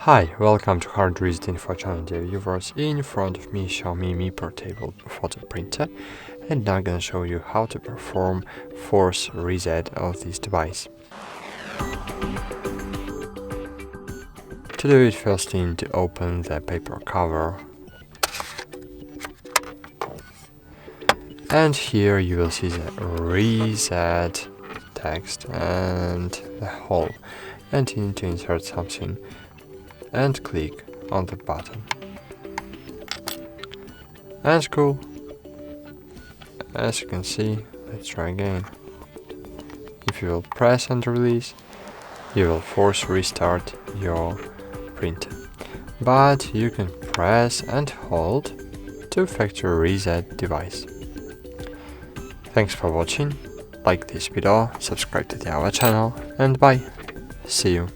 Hi, welcome to HardReset.Info channel, dear viewers. In front of me, Xiaomi Mi portable photo printer, and now I'm gonna show you how to perform force reset of this device. To do it, first you need to open the paper cover, and here you will see the reset text and the hole, and you need to insert something and click on the button. And cool. As you can see, let's try again. If you will press and release, you will force restart your printer. But you can press and hold to factory reset device. Thanks for watching, like this video, subscribe to our channel, and bye. See you.